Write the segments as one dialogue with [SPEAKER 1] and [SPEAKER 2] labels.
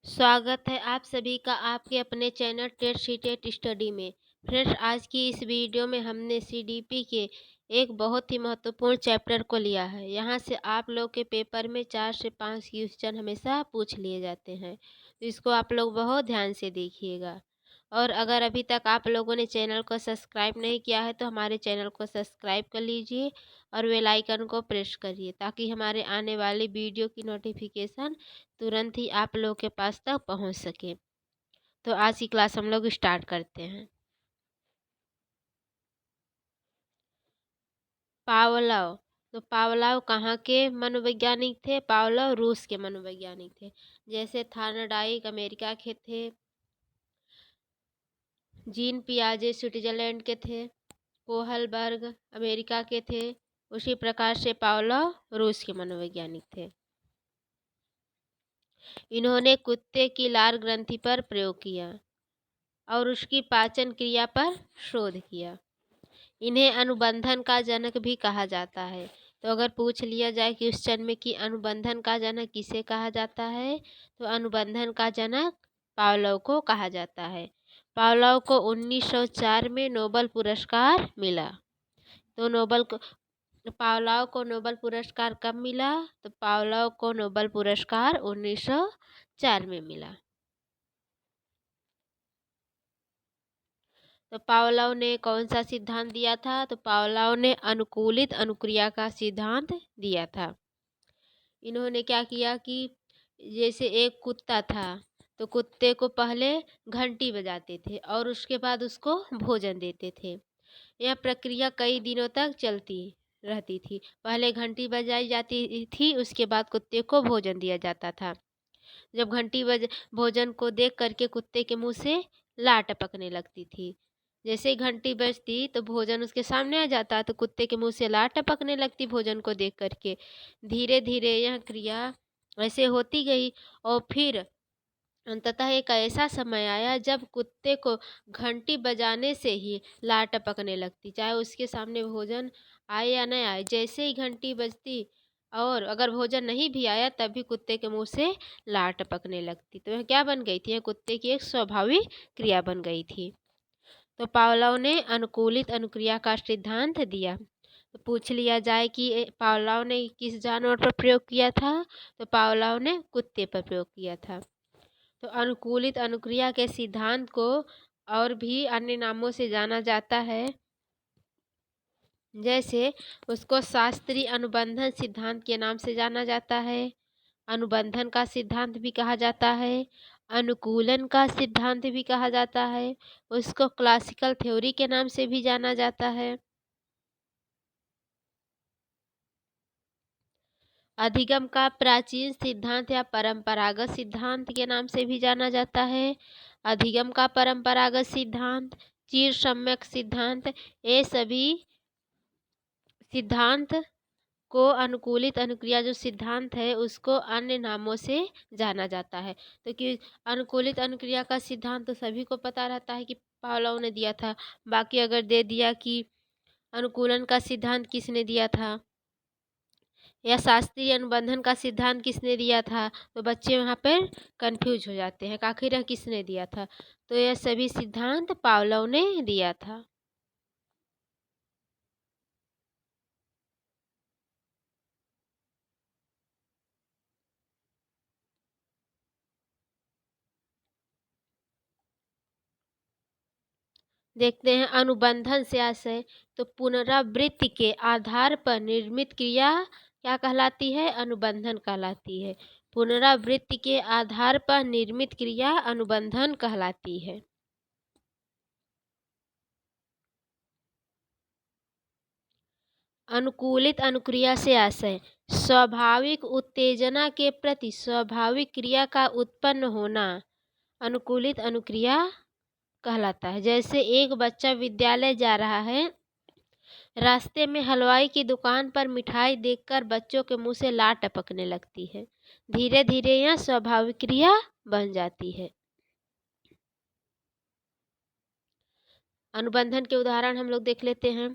[SPEAKER 1] स्वागत है आप सभी का आपके अपने चैनल टेट सीटेट स्टडी में। फ्रेंड्स, आज की इस वीडियो में हमने सीडीपी के एक बहुत ही महत्वपूर्ण चैप्टर को लिया है। यहाँ से आप लोग के पेपर में 4 से 5 क्वेश्चन हमेशा पूछ लिए जाते हैं, तो इसको आप लोग बहुत ध्यान से देखिएगा। और अगर अभी तक आप लोगों ने चैनल को सब्सक्राइब नहीं किया है तो हमारे चैनल को सब्सक्राइब कर लीजिए और बेल आइकन को प्रेस करिए ताकि हमारे आने वाली वीडियो की नोटिफिकेशन तुरंत ही आप लोगों के पास तक पहुंच सके। तो आज की क्लास हम लोग स्टार्ट करते हैं। पावलोव। तो पावलोव कहाँ के मनोवैज्ञानिक थे? पावलोव रूस के मनोवैज्ञानिक थे। जैसे थार्नडाइक अमेरिका के थे, जीन पियाजे स्विट्जरलैंड के थे, कोहलबर्ग अमेरिका के थे, उसी प्रकार से पावलोव रूस के मनोवैज्ञानिक थे। इन्होंने कुत्ते की लार ग्रंथि पर प्रयोग किया और उसकी पाचन क्रिया पर शोध किया। इन्हें अनुबंधन का जनक भी कहा जाता है। तो अगर पूछ लिया जाए क्वेश्चन में कि अनुबंधन का जनक किसे कहा जाता है, तो अनुबंधन का जनक पावलोव को कहा जाता है। पावलोव को 1904 में नोबेल पुरस्कार मिला। तो पावलोव को नोबेल पुरस्कार कब मिला? तो पावलोव को नोबेल पुरस्कार 1904 में मिला। तो पावलोव ने कौन सा सिद्धांत दिया था? तो पावलोव ने अनुकूलित अनुक्रिया का सिद्धांत दिया था। इन्होंने क्या किया कि जैसे एक कुत्ता था तो कुत्ते को पहले घंटी बजाते थे और उसके बाद उसको भोजन देते थे। यह प्रक्रिया कई दिनों तक चलती रहती थी। पहले घंटी बजाई जाती थी, उसके बाद कुत्ते को भोजन दिया जाता था। जब घंटी भोजन को देख करके कुत्ते के मुंह से लार टपकने लगती थी। जैसे ही घंटी बजती तो भोजन उसके सामने आ जाता तो कुत्ते के मुंह से लार टपकने लगती भोजन को देख करके। धीरे धीरे यह क्रिया ऐसे होती गई और फिर अंततः एक ऐसा समय आया जब कुत्ते को घंटी बजाने से ही लार टपकने लगती, चाहे उसके सामने भोजन आए या न आए। जैसे ही घंटी बजती और अगर भोजन नहीं भी आया तब भी कुत्ते के मुंह से लार टपकने लगती। तो यह क्या बन गई थी? यह कुत्ते की एक स्वाभाविक क्रिया बन गई थी। तो पावलोव ने अनुकूलित अनुक्रिया का सिद्धांत दिया। तो पूछ लिया जाए कि पावलोव ने किस जानवर पर प्रयोग किया था? तो पावलोव ने कुत्ते पर प्रयोग किया था। तो अनुकूलित अनुक्रिया के सिद्धांत को और भी अन्य नामों से जाना जाता है। जैसे उसको शास्त्रीय अनुबंधन सिद्धांत के नाम से जाना जाता है, अनुबंधन का सिद्धांत भी कहा जाता है, अनुकूलन का सिद्धांत भी कहा जाता है, उसको क्लासिकल थ्योरी के नाम से भी जाना जाता है। अधिगम का प्राचीन सिद्धांत या परंपरागत सिद्धांत के नाम से भी जाना जाता है। अधिगम का परंपरागत सिद्धांत, चिर सम्यक सिद्धांत, ये सभी सिद्धांत को अनुकूलित अनुक्रिया जो सिद्धांत है उसको अन्य नामों से जाना जाता है। तो कि अनुकूलित अनुक्रिया का सिद्धांत तो सभी को पता रहता है कि पावलोव ने दिया था। बाकी अगर दे दिया कि अनुकूलन का सिद्धांत किसने दिया था या शास्त्रीय अनुबंधन का सिद्धांत किसने दिया था, तो बच्चे वहाँ पर कंफ्यूज हो जाते हैं कि आखिर यह किसने दिया था। तो यह सभी सिद्धांत पावलोव ने दिया था। देखते हैं अनुबंधन से आशय। तो पुनरावृत्ति के आधार पर निर्मित क्रिया क्या कहलाती है? अनुबंधन कहलाती है। पुनरावृत्ति के आधार पर निर्मित क्रिया अनुबंधन कहलाती है। अनुकूलित अनुक्रिया से आशय स्वाभाविक उत्तेजना के प्रति स्वाभाविक क्रिया का उत्पन्न होना अनुकूलित अनुक्रिया कहलाता है। जैसे एक बच्चा विद्यालय जा रहा है, रास्ते में हलवाई की दुकान पर मिठाई देखकर बच्चों के मुंह से लार टपकने लगती है। धीरे धीरे यह स्वाभाविक क्रिया बन जाती है। अनुबंधन के उदाहरण हम लोग देख लेते हैं।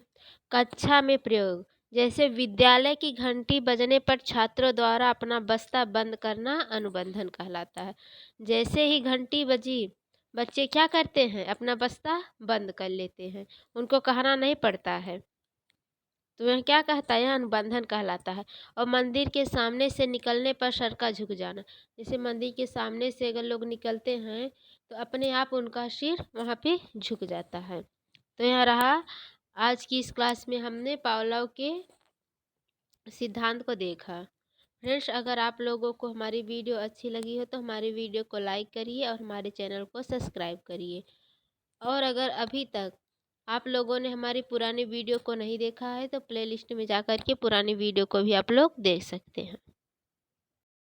[SPEAKER 1] कक्षा में प्रयोग। जैसे विद्यालय की घंटी बजने पर छात्रों द्वारा अपना बस्ता बंद करना अनुबंधन कहलाता है। जैसे ही घंटी बजी, बच्चे क्या करते हैं, अपना बस्ता बंद कर लेते हैं, उनको कहना नहीं पड़ता है। तो यह क्या कहता है, यह अनुबंधन कहलाता है। और मंदिर के सामने से निकलने पर सर का झुक जाना, जैसे मंदिर के सामने से अगर लोग निकलते हैं तो अपने आप उनका सिर वहाँ पे झुक जाता है। तो यह रहा आज की इस क्लास में हमने पावलोव के सिद्धांत को देखा। फ्रेंड्स, अगर आप लोगों को हमारी वीडियो अच्छी लगी हो तो हमारी वीडियो को लाइक करिए और हमारे चैनल को सब्सक्राइब करिए। और अगर अभी तक आप लोगों ने हमारी पुरानी वीडियो को नहीं देखा है तो प्लेलिस्ट में जा कर के पुरानी वीडियो को भी आप लोग देख सकते हैं।